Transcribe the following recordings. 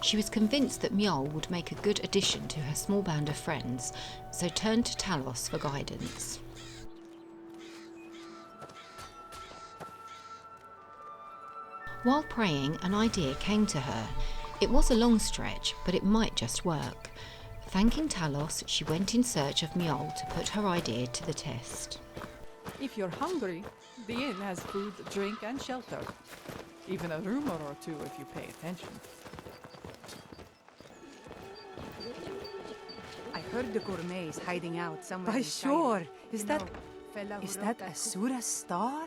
She was convinced that Mjoll would make a good addition to her small band of friends, so turned to Talos for guidance. While praying, an idea came to her. It was a long stretch, but it might just work. Thanking Talos, she went in search of Mjoll to put her idea to the test. If you're hungry, the inn has food, drink, and shelter. Even a rumor or two if you pay attention. I heard the gourmet's hiding out somewhere. By in sure. Skyrim. Is that Asura's star?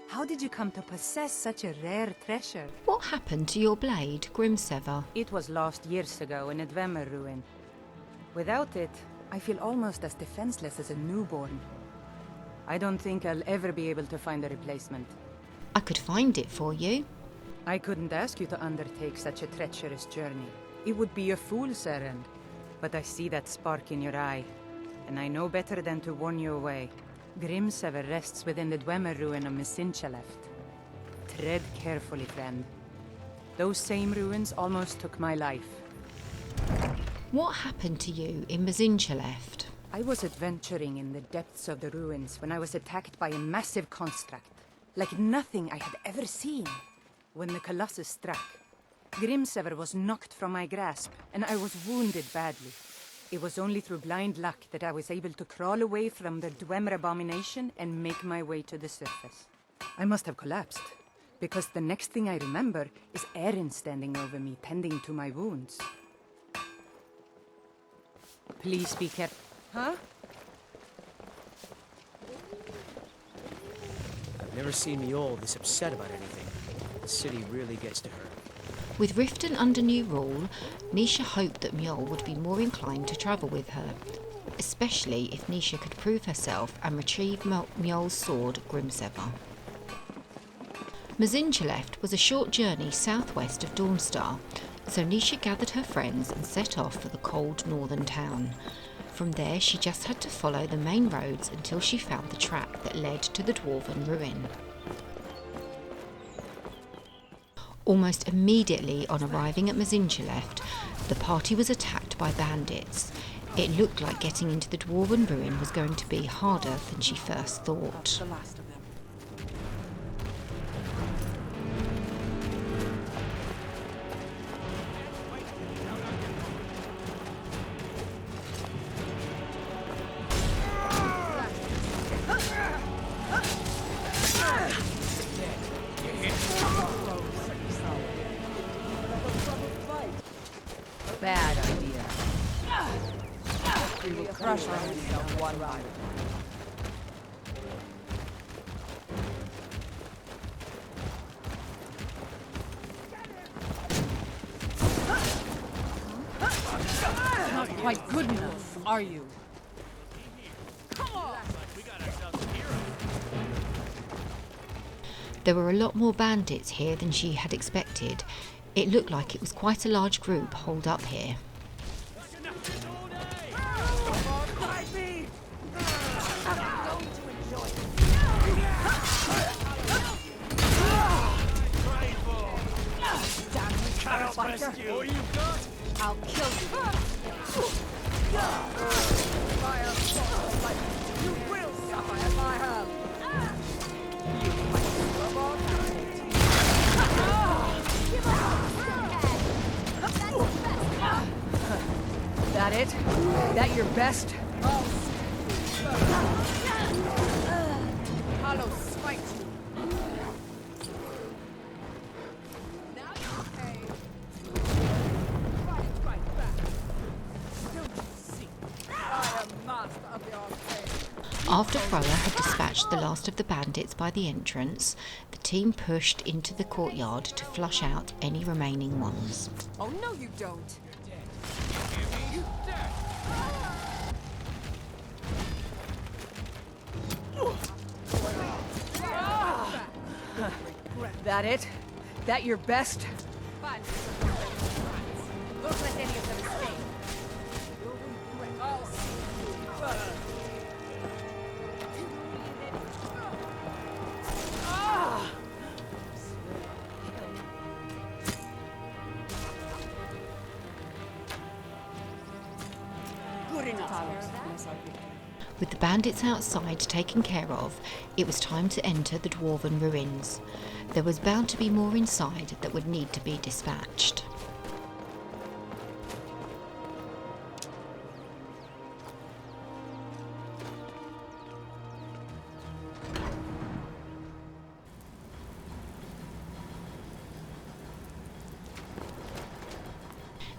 How did you come to possess such a rare treasure? What happened to your blade, Grimsever? It was lost years ago in a Dwemer ruin. Without it, I feel almost as defenseless as a newborn. I don't think I'll ever be able to find a replacement. I could find it for you. I couldn't ask you to undertake such a treacherous journey. It would be a fool's errand. But I see that spark in your eye, and I know better than to warn you away. Grimsever rests within the Dwemer ruin of Mjoll. Tread carefully, friend. Those same ruins almost took my life. What happened to you in Mjoll? I was adventuring in the depths of the ruins when I was attacked by a massive construct, like nothing I had ever seen. When the Colossus struck, Grimsever was knocked from my grasp, and I was wounded badly. It was only through blind luck that I was able to crawl away from the Dwemer abomination and make my way to the surface. I must have collapsed, because the next thing I remember is Erin standing over me, tending to my wounds. Please be careful. Huh? I've never seen Mjoll this upset about anything. The city really gets to her. With Riften under new rule, Niesha hoped that Mjoll would be more inclined to travel with her, especially if Niesha could prove herself and retrieve Mjoll's sword, Grimsever. Mjoll was a short journey southwest of Dawnstar, so Niesha gathered her friends and set off for the cold northern town. From there, she just had to follow the main roads until she found the track that led to the dwarven ruin. Almost immediately on arriving at Mjoll, the party was attacked by bandits. It looked like getting into the dwarven ruin was going to be harder than she first thought. The last of them. Bad idea. We will crush our enemies on one ride. Not quite good enough, are you? Come on! There were a lot more bandits here than she had expected. It looked like it was quite a large group holed up here. I'll kill you. You will suffer at my hand. That it? That your best? Hollow spite you. Now you pay. Right back. Don't you see? I am master of the arcade. After Frella had dispatched the last of the bandits by the entrance, the team pushed into the courtyard to flush out any remaining ones. Oh, no you don't. That it? That your best? Don't let any of them escape. With the bandits outside taken care of, it was time to enter the dwarven ruins. There was bound to be more inside that would need to be dispatched.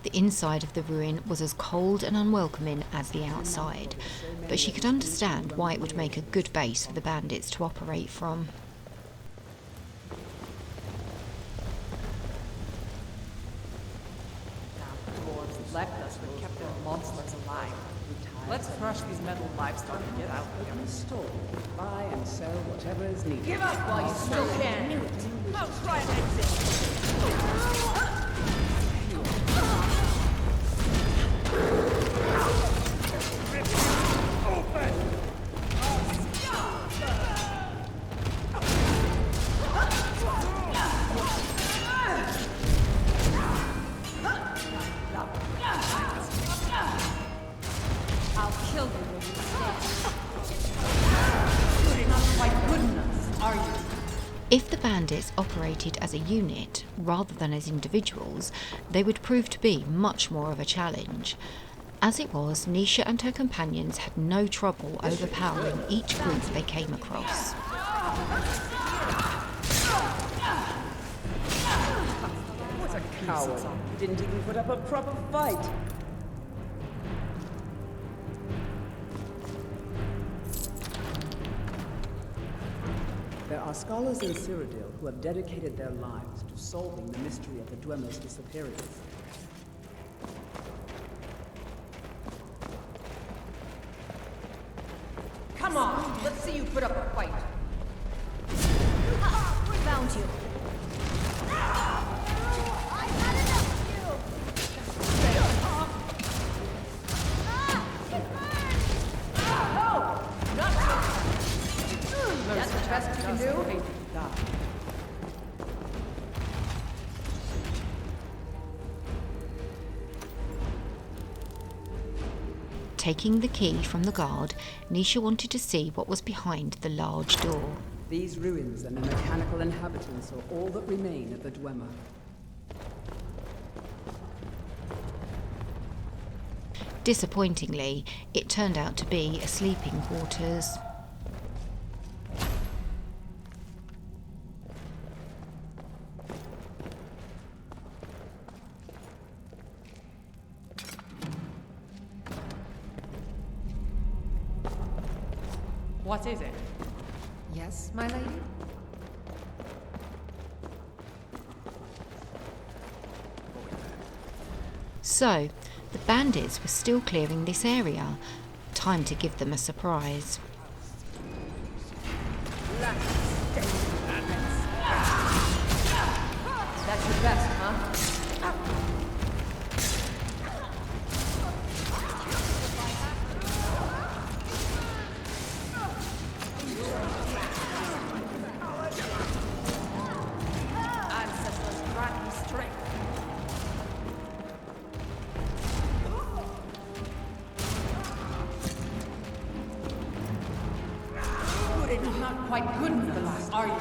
The inside of the ruin was as cold and unwelcoming as the outside, but she could understand why it would make a good base for the bandits to operate from. Dwarves left us but kept their monsters alive. Let's crush these metal livestock and get out of here. Store, buy and sell whatever is needed. Give up while you still can! Now try and exit! I'll kill you when you stay. You're not quite good enough, are you? If the bandits operated as a unit rather than as individuals, they would prove to be much more of a challenge. As it was, Niesha and her companions had no trouble overpowering each group they came across. What a coward. He didn't even put up a proper fight. There are scholars in Cyrodiil who have dedicated their lives to solving the mystery of the Dwemer's disappearance. Come on, let's see you put up a fight. We found you. I've had enough of you. That's the best you can do? Taking the key from the guard, Niesha wanted to see what was behind the large door. These ruins and the mechanical inhabitants are all that remain of the Dwemer. Disappointingly, it turned out to be a sleeping quarters. What is it? Yes, my lady? So, the bandits were still clearing this area. Time to give them a surprise. That's your best, huh? Ancestors grant me strength. You're not quite good enough, are you?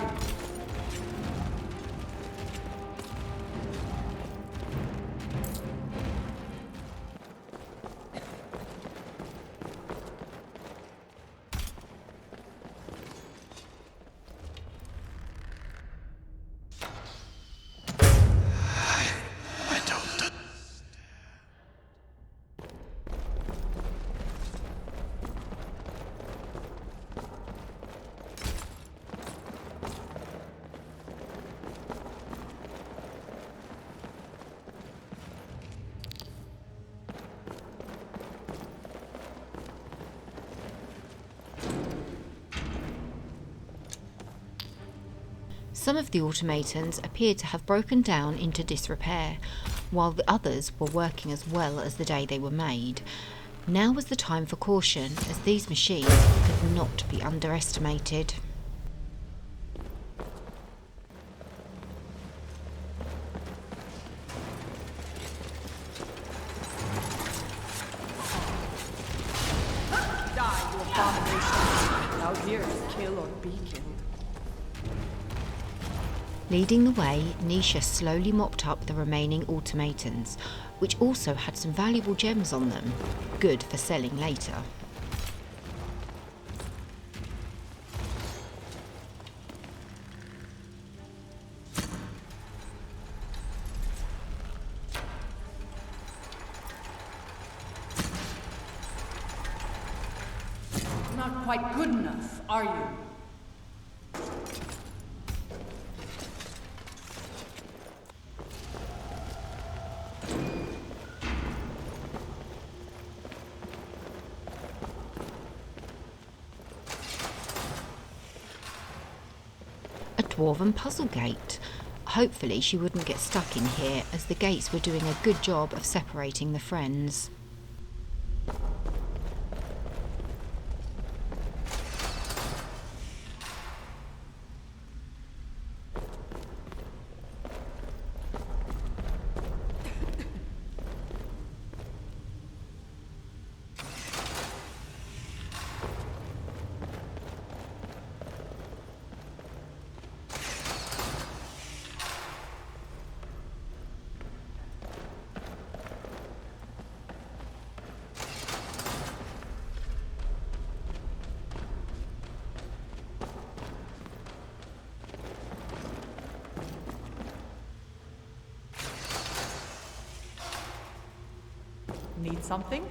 Some of the automatons appeared to have broken down into disrepair, while the others were working as well as the day they were made. Now was the time for caution, as these machines could not be underestimated. out here to kill or be killed. Leading the way, Niesha slowly mopped up the remaining automatons, which also had some valuable gems on them, good for selling later. Not quite good enough, are you? A dwarven puzzle gate. Hopefully she wouldn't get stuck in here, as the gates were doing a good job of separating the friends. Need something?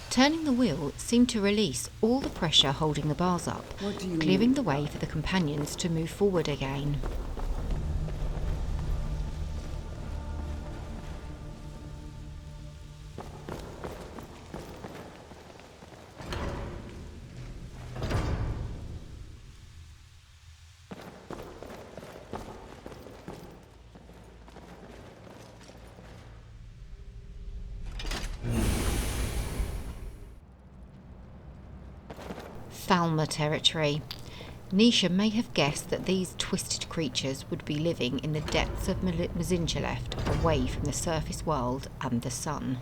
Turning the wheel seemed to release all the pressure holding the bars up, What do you clearing mean? the way for the companions to move forward again. Falmer territory. Niesha may have guessed that these twisted creatures would be living in the depths of Mjoll, away from the surface world and the sun.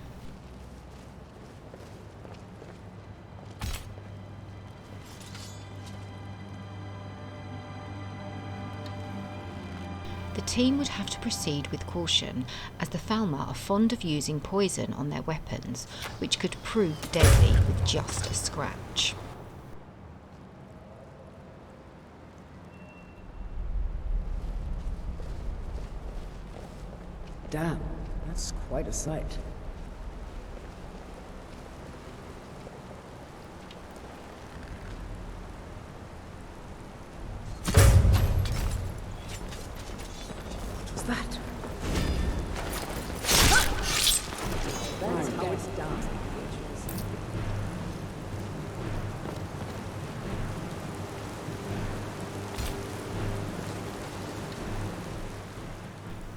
The team would have to proceed with caution, as the Falmer are fond of using poison on their weapons, which could prove deadly with just a scratch. Damn, that's quite a sight. What was that? That's how it's done.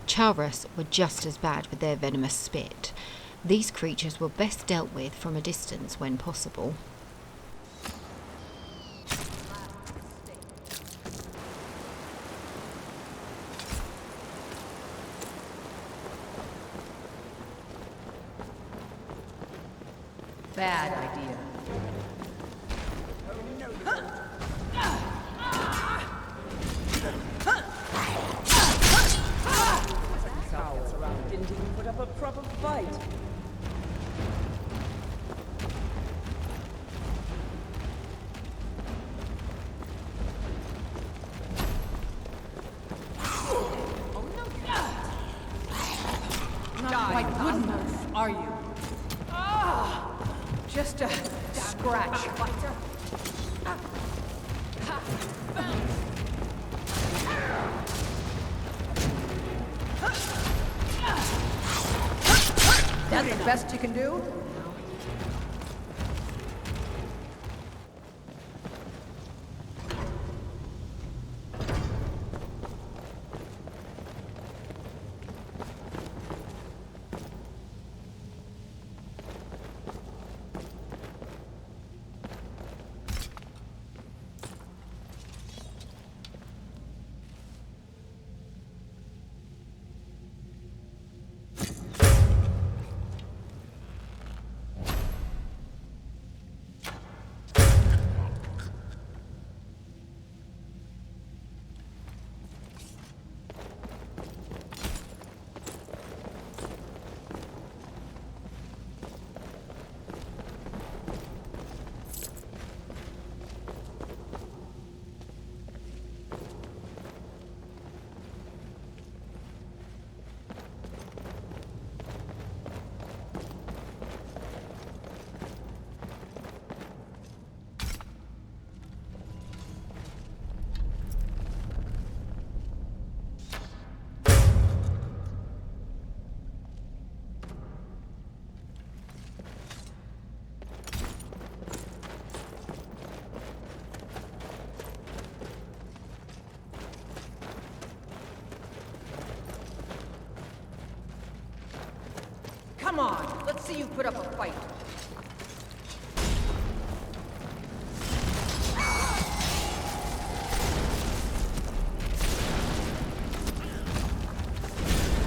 Chaurus were just as bad with their venomous spit. These creatures were best dealt with from a distance when possible. Bad idea. Cowards around didn't even put up a proper fight. Not quite good enough, are you? Just a scratch. That's the best you can do? Come on, let's see you put up a fight.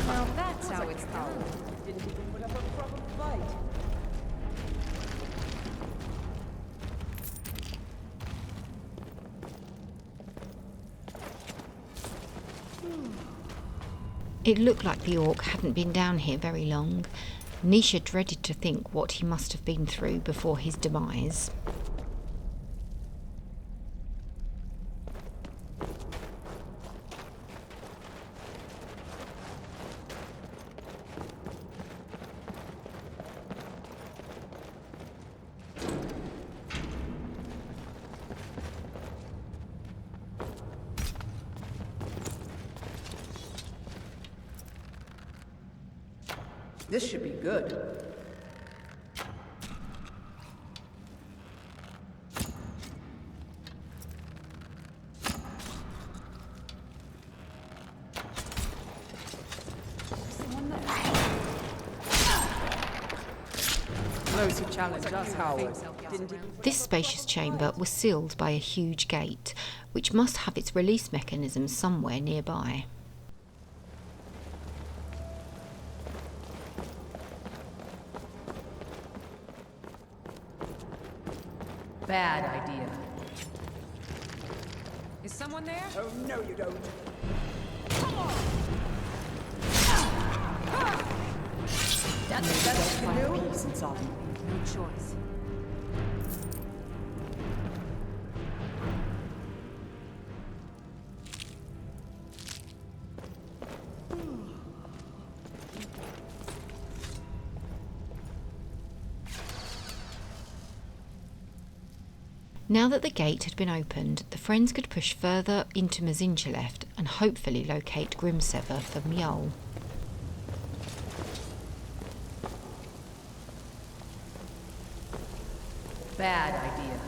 Well, that's how it's done. Didn't even put up a proper fight. It looked like the orc hadn't been down here very long. Niesha dreaded to think what he must have been through before his demise. This should be good. Those who challenge us cowards. This spacious chamber was sealed by a huge gate, which must have its release mechanism somewhere nearby. Bad idea. Is someone there? Oh, no you don't. That's the best you can do? Peace and sovereignty. No choice. Now that the gate had been opened, the friends could push further into Mjoll and hopefully locate Grimsever for Mjoll. Bad idea.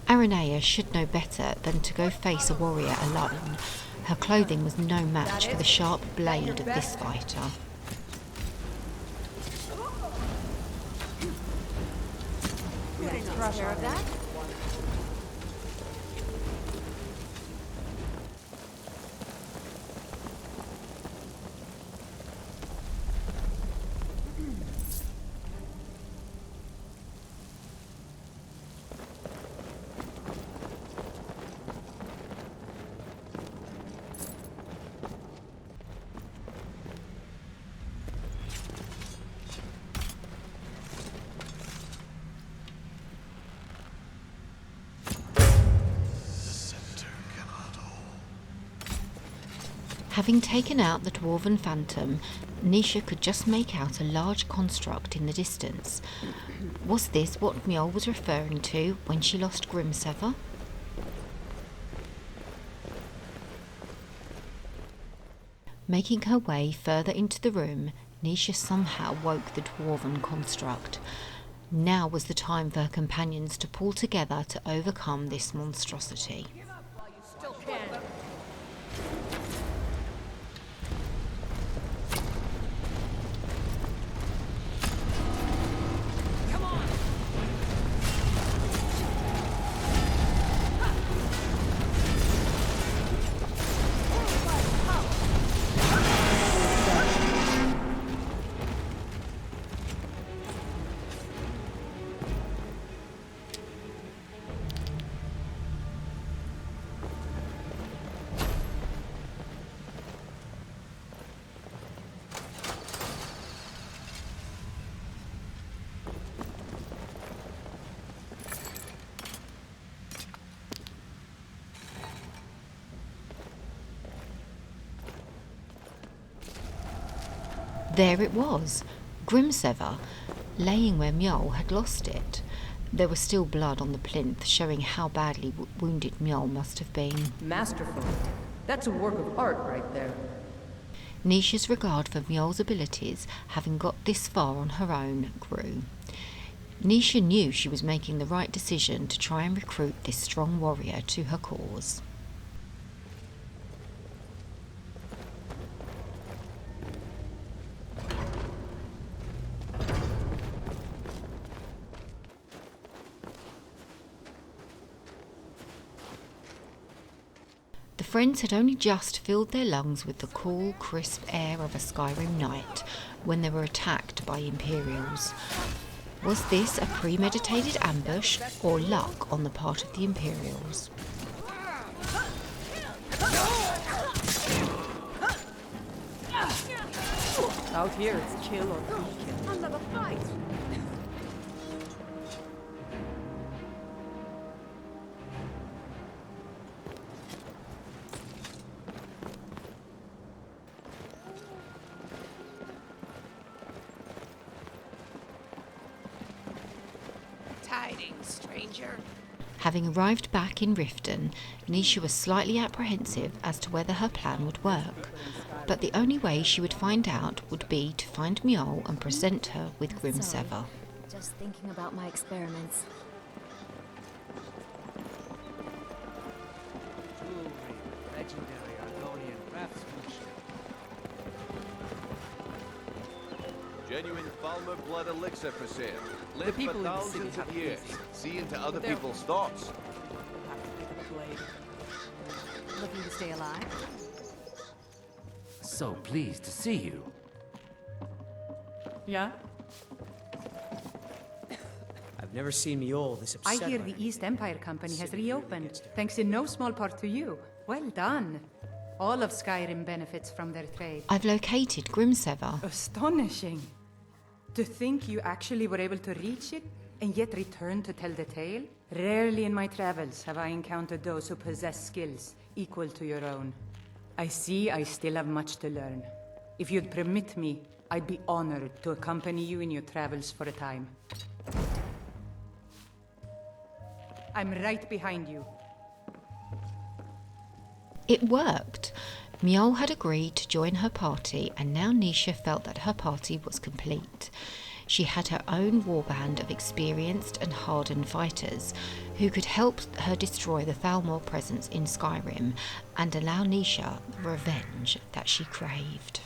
Aranea should know better than to go face a warrior alone. Her clothing was no match for the sharp blade of this fighter. Care of that? Having taken out the dwarven phantom, Niesha could just make out a large construct in the distance. Was this what Mjoll was referring to when she lost Grimsever? Making her way further into the room, Niesha somehow woke the dwarven construct. Now was the time for her companions to pull together to overcome this monstrosity. There it was, Grimsever, laying where Mjoll had lost it. There was still blood on the plinth, showing how badly wounded Mjoll must have been. Masterful. That's a work of art right there. Niesha's regard for Mjoll's abilities, having got this far on her own, grew. Niesha knew she was making the right decision to try and recruit this strong warrior to her cause. The friends had only just filled their lungs with the cool, crisp air of a Skyrim night when they were attacked by Imperials. Was this a premeditated ambush or luck on the part of the Imperials? Out here, it's kill or be killed. Another fight! Tidings, stranger. Having arrived back in Riften, Niesha was slightly apprehensive as to whether her plan would work. But the only way she would find out would be to find Mjoll and present her with Grimsever. Just thinking about my experiments. Jewelry, legendary Argonian craftsmanship. Genuine Falmer blood elixir for sale. Live for people in the city thousands have of it years. easy. See into other They're- people's thoughts. Have to pick a blade. Looking to stay alive? So pleased to see you. Yeah? I've never seen Mjoll this I upset. hear by the anything. East Empire Company has City really reopened, gets to her. thanks in no small part to you. Well done. All of Skyrim benefits from their trade. I've located Grimsever. Astonishing. To think you actually were able to reach it and yet return to tell the tale? Rarely in my travels have I encountered those who possess skills equal to your own. I see I still have much to learn. If you'd permit me, I'd be honored to accompany you in your travels for a time. I'm right behind you. It worked. Mjoll had agreed to join her party, and now Niesha felt that her party was complete. She had her own warband of experienced and hardened fighters who could help her destroy the Thalmor presence in Skyrim and allow Niesha the revenge that she craved.